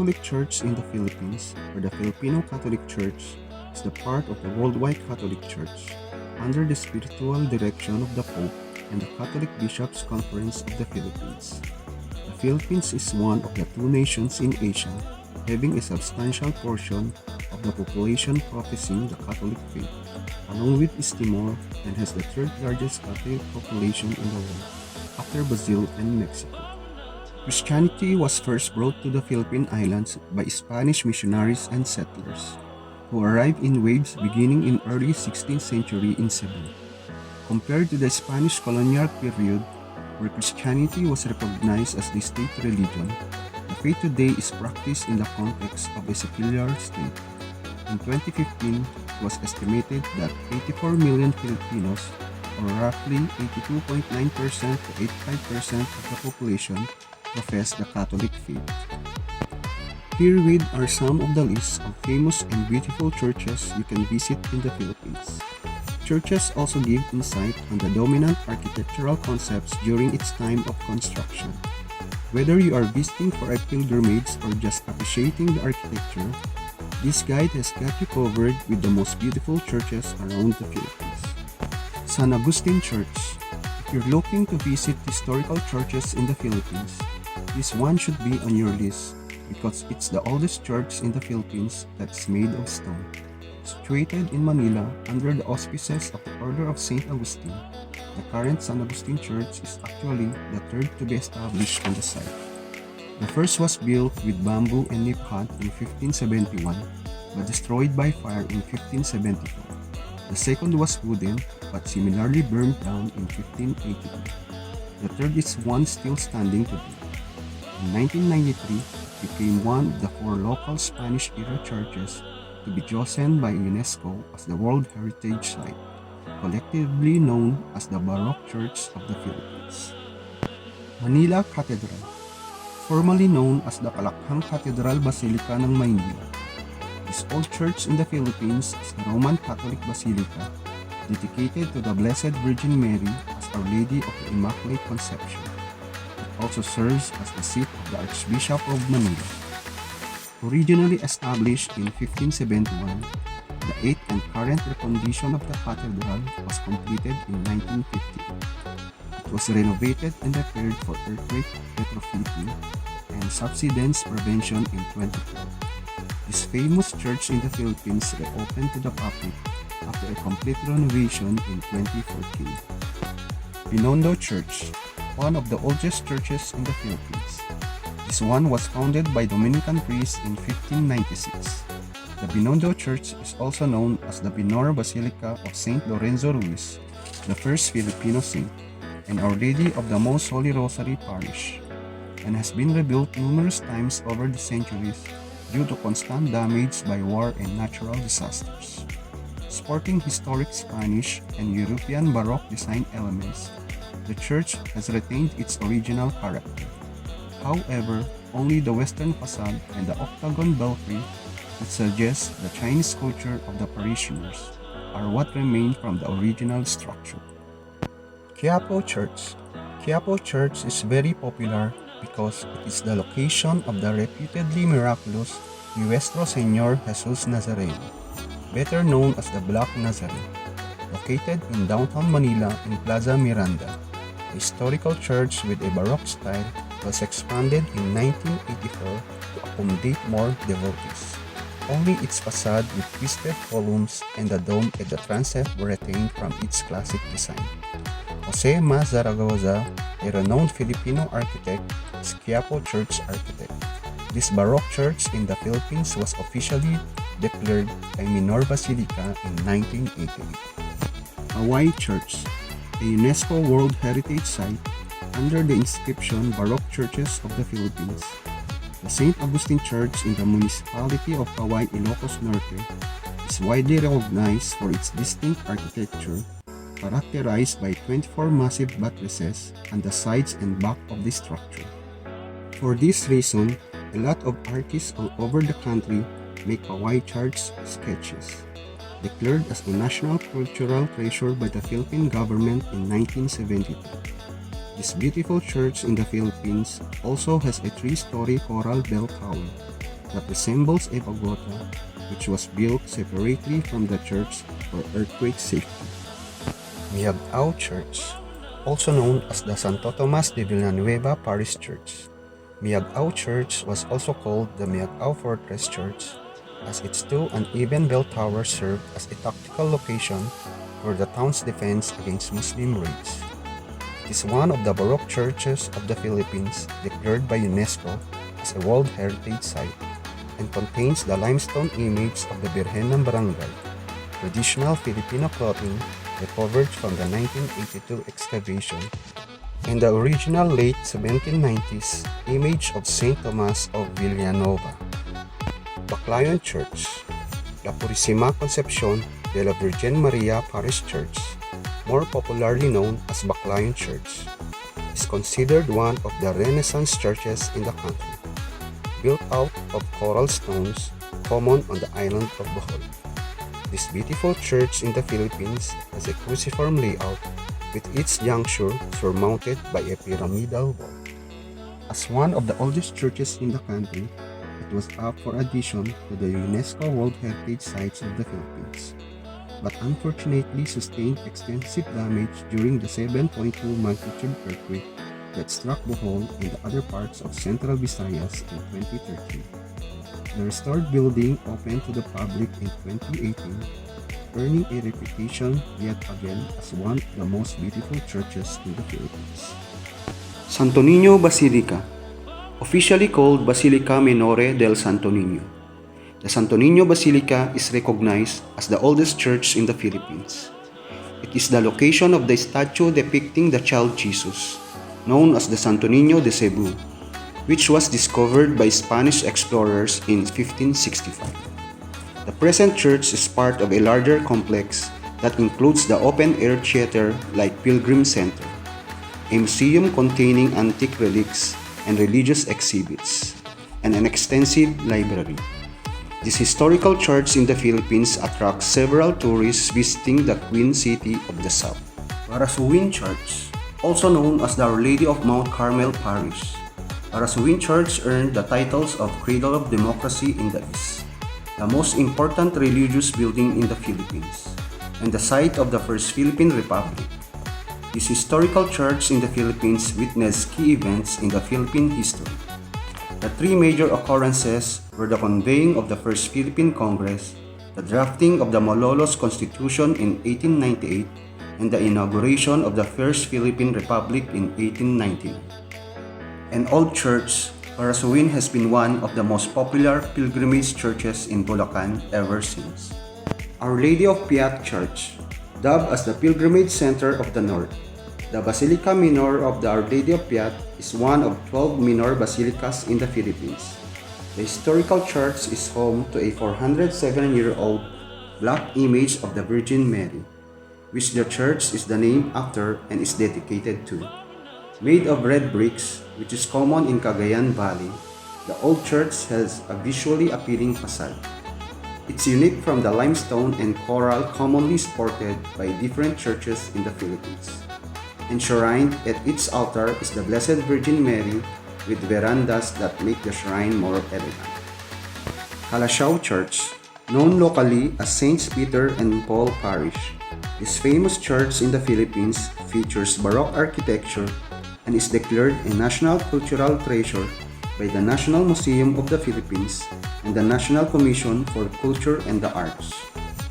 Catholic Church in the Philippines, or the Filipino Catholic Church, is the part of the worldwide Catholic Church, under the spiritual direction of the Pope and the Catholic Bishops' Conference of the Philippines. The Philippines is one of the two nations in Asia having a substantial portion of the population professing the Catholic faith, along with East Timor, and has the third largest Catholic population in the world, after Brazil and Mexico. Christianity was first brought to the Philippine Islands by Spanish missionaries and settlers, who arrived in waves beginning in early 16th century in Cebu. Compared to the Spanish colonial period, where Christianity was recognized as the state religion, the faith today is practiced in the context of a secular state. In 2015, it was estimated that 84 million Filipinos, or roughly 82.9% to 85% of the population, profess the Catholic faith. Herewith are some of the lists of famous and beautiful churches you can visit in the Philippines. Churches also give insight on the dominant architectural concepts during its time of construction. Whether you are visiting for a pilgrimage or just appreciating the architecture, this guide has got you covered with the most beautiful churches around the Philippines. San Agustin Church. If you're looking to visit historical churches in the Philippines, this one should be on your list because it's the oldest church in the Philippines that's made of stone. Situated in Manila under the auspices of the Order of St. Augustine, the current San Agustin Church is actually the third to be established on the site. The first was built with bamboo and nip hut in 1571 but destroyed by fire in 1574. The second was wooden but similarly burned down in 1582. The third is one still standing today. In 1993, it became one of the four local Spanish-era churches to be chosen by UNESCO as the World Heritage Site, collectively known as the Baroque Church of the Philippines. Manila Cathedral, formerly known as the Taal Basilica ng Maynila. This old church in the Philippines is a Roman Catholic basilica dedicated to the Blessed Virgin Mary as Our Lady of the Immaculate Conception. It also serves as the seat of the Archbishop of Manila. Originally established in 1571, the eighth and current recondition of the cathedral was completed in 1950. It was renovated and repaired for earthquake retrofitting and subsidence prevention in 2012. This famous church in the Philippines reopened to the public after a complete renovation in 2014. Binondo Church, one of the oldest churches in the Philippines. This one was founded by Dominican priests in 1596. The Binondo Church is also known as the Binor Basilica of St. Lorenzo Ruiz, the first Filipino saint, and Our Lady of the Most Holy Rosary Parish, and has been rebuilt numerous times over the centuries due to constant damage by war and natural disasters. Sporting historic Spanish and European Baroque design elements, the church has retained its original character. However, only the western facade and the octagon belfry that suggests the Chinese culture of the parishioners are what remain from the original structure. Quiapo Church. Quiapo Church is very popular because it is the location of the reputedly miraculous Nuestro Señor Jesus Nazareno, better known as the Black Nazarene, located in downtown Manila in Plaza Miranda. The historical church with a Baroque style was expanded in 1984 to accommodate more devotees. Only its facade with twisted columns and the dome at the transept were retained from its classic design. Jose Ma Zaragoza, a renowned Filipino architect, is Quiapo Church architect. This Baroque church in the Philippines was officially declared a minor basilica in 1988. Paoay Church, a UNESCO World Heritage Site, under the inscription Baroque Churches of the Philippines. The St. Agustin Church in the municipality of Paoay, Ilocos Norte is widely recognized for its distinct architecture, characterized by 24 massive buttresses on the sides and back of the structure. For this reason, a lot of artists all over the country make Paoay Church sketches. Declared as a national cultural treasure by the Philippine government in 1972. This beautiful church in the Philippines also has a 3-story coral bell tower, that resembles a pagoda, which was built separately from the church for earthquake safety. Miag-ao Church, also known as the Santo Tomas de Villanueva Parish Church. Miag-ao Church was also called the Miag-ao Fortress Church, as its two uneven bell towers served as a tactical location for the town's defense against Muslim raids. It is one of the Baroque churches of the Philippines declared by UNESCO as a World Heritage Site and contains the limestone image of the Birhen ng Barangay, traditional Filipino clothing recovered from the 1982 excavation, and the original late 1790s image of Saint Tomas of Villanova. Baclayon Church, La Purísima Concepción de la Virgen María Parish Church, more popularly known as Baclayon Church, is considered one of the Renaissance churches in the country, built out of coral stones common on the island of Bohol. This beautiful church in the Philippines has a cruciform layout with its juncture surmounted by a pyramidal wall. As one of the oldest churches in the country, it was up for addition to the UNESCO World Heritage Sites of the Philippines, but unfortunately sustained extensive damage during the 7.2 magnitude earthquake that struck Bohol and the other parts of Central Visayas in 2013. The restored building opened to the public in 2018, earning a reputation yet again as one of the most beautiful churches in the Philippines. Santo Nino Basilica, officially called Basilica Minore del Santo Nino. The Santo Nino Basilica is recognized as the oldest church in the Philippines. It is the location of the statue depicting the child Jesus, known as the Santo Nino de Cebu, which was discovered by Spanish explorers in 1565. The present church is part of a larger complex that includes the open-air theater-like Pilgrim Center, a museum containing antique relics and religious exhibits, and an extensive library. This historical church in the Philippines attracts several tourists visiting the Queen City of the South. Barasoain Church, also known as the Our Lady of Mount Carmel Parish. Barasoain Church earned the titles of Cradle of Democracy in the East, the most important religious building in the Philippines, and the site of the First Philippine Republic. This historical church in the Philippines witnessed key events in the Philippine history. The three major occurrences were the convening of the First Philippine Congress, the drafting of the Malolos Constitution in 1898, and the inauguration of the First Philippine Republic in 1899. An old church, Barasoain has been one of the most popular pilgrimage churches in Bulacan ever since. Our Lady of Piat Church, dubbed as the Pilgrimage Center of the North. The Basilica Minor of the Our Lady of Piat is one of 12 minor basilicas in the Philippines. The historical church is home to a 407-year-old black image of the Virgin Mary, which the church is the name after and is dedicated to. Made of red bricks, which is common in Cagayan Valley, the old church has a visually appealing facade. It's unique from the limestone and coral commonly sported by different churches in the Philippines. Enshrined at its altar is the Blessed Virgin Mary with verandas that make the shrine more elegant. Calasiao Church, known locally as Saints Peter and Paul Parish. This famous church in the Philippines features Baroque architecture and is declared a National Cultural Treasure by the National Museum of the Philippines and the National Commission for Culture and the Arts.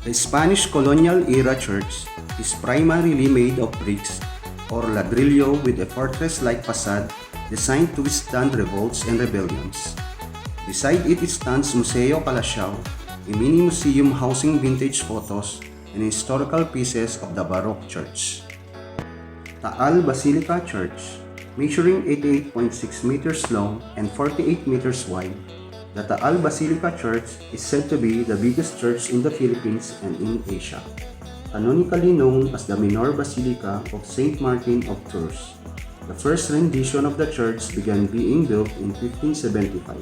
The Spanish colonial-era church is primarily made of bricks or ladrillo with a fortress-like facade designed to withstand revolts and rebellions. Beside it stands Museo Calasiao, a mini-museum housing vintage photos and historical pieces of the Baroque church. Taal Basilica Church, measuring 88.6 meters long and 48 meters wide, the Taal Basilica Church is said to be the biggest church in the Philippines and in Asia. Canonically known as the Minor Basilica of Saint Martin of Tours, the first rendition of the church began being built in 1575,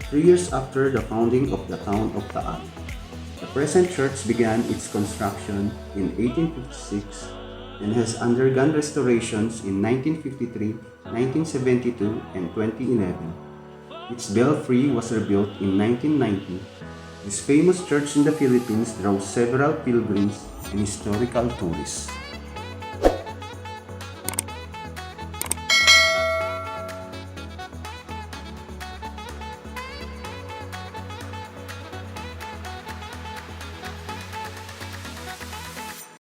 3 years after the founding of the town of Taal. The present church began its construction in 1856 and has undergone restorations in 1953, 1972, and 2011. Its belfry was rebuilt in 1990. This famous church in the Philippines draws several pilgrims and historical tourists.